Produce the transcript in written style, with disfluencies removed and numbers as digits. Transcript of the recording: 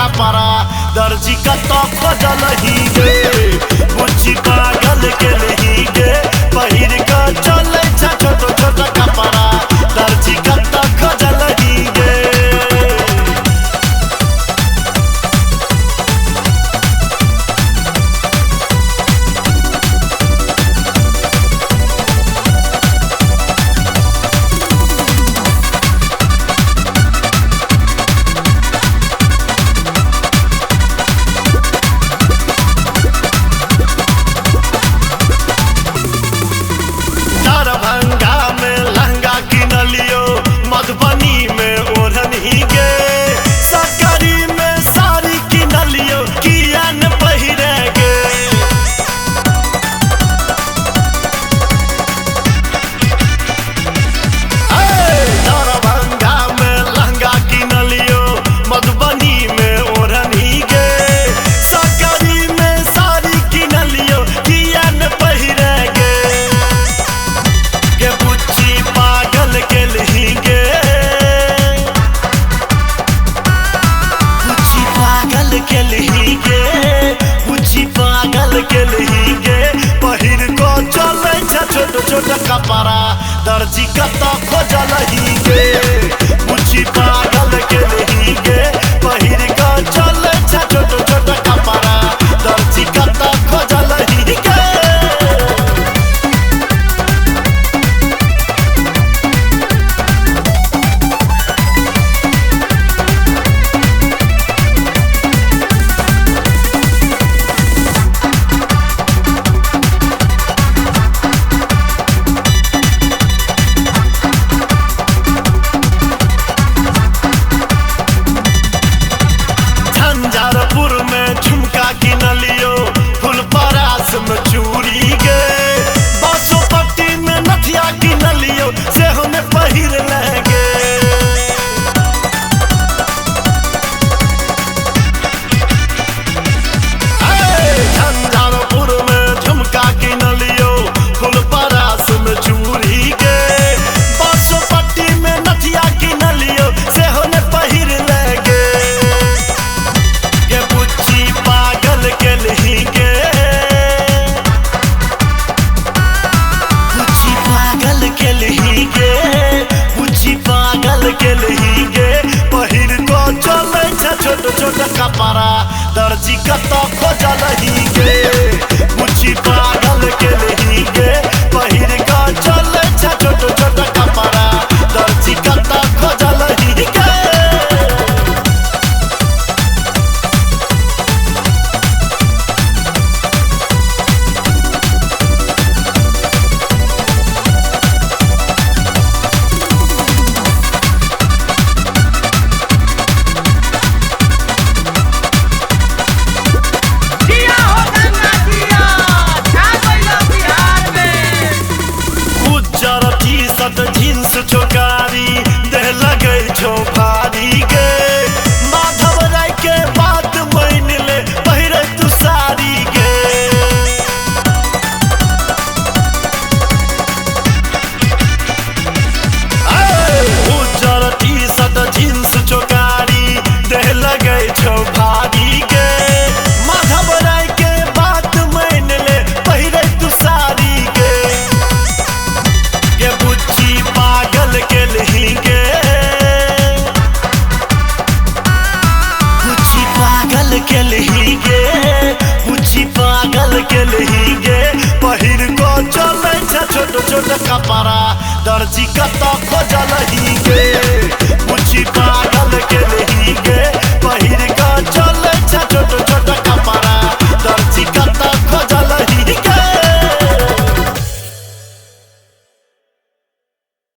कपड़ा दर्जी कत खोजल ही गे बुच्ची पागल के ही गे पहिर के चले छोट छोट कपड़ा दर्जी कत खोजल ही गे। दरभंगा में लहंगा किन लियो मधुबनी में ओढ़न ही गे सकरी में साड़ी किन लियो किया न पहिरे गे। दरभंगा में लहंगा किन लियो मधुबनी में ओढ़न ही गे सकरी में साड़ी किन लियो किया न पहिरे गे। बुच्ची पागल के ही गे बुच्ची पागल के ही गे बुच्ची पागल के ही गे पहिर को चले छोट छोट कपड़ा दर्जी कत खोजल ही गे बुच्ची पागल के ही गे पहिर को चले छोट छोट कपड़ा दर्जी कत खोजल ही गे। झंझारपुर में झुमका किन लियो फुलपरास में चूड़ी गे बासोपट्टी में नथिया किन लियो से हमें पहिर लेंगे। झंझारपुर में झुमका किन लियो फुलपरास में चूड़ी गे बासोपट्टी में नथिया किन लियो से हमें पहिर लेंगे। बुच्ची पागल के ही गे बुच्ची पागल के ही गे बुच्ची पागल के ही गे पहिर को चले छोट छोट कपड़ा दर्जी कत खोजल ही गे बुच्ची पागल के ही गे पहिर को चले छोट छोट कपड़ा दर्जी कत खोजल ही गे। जींस चोकारी देह लगे छो भारी गे माधव राय के बात मान ले पहिरे तू साड़ी गे। उज्जर टी शर्ट जींस चोकारी देह लगे छो भारी गे माधव राय के बात मान ले पहिरे तू साड़ी गे। बुच्ची पागल के ही गे बुच्ची पागल के ही गे बुच्ची पागल के ही गे पहिर को चले छोट छोट कपड़ा दर्जी कत खोजल ही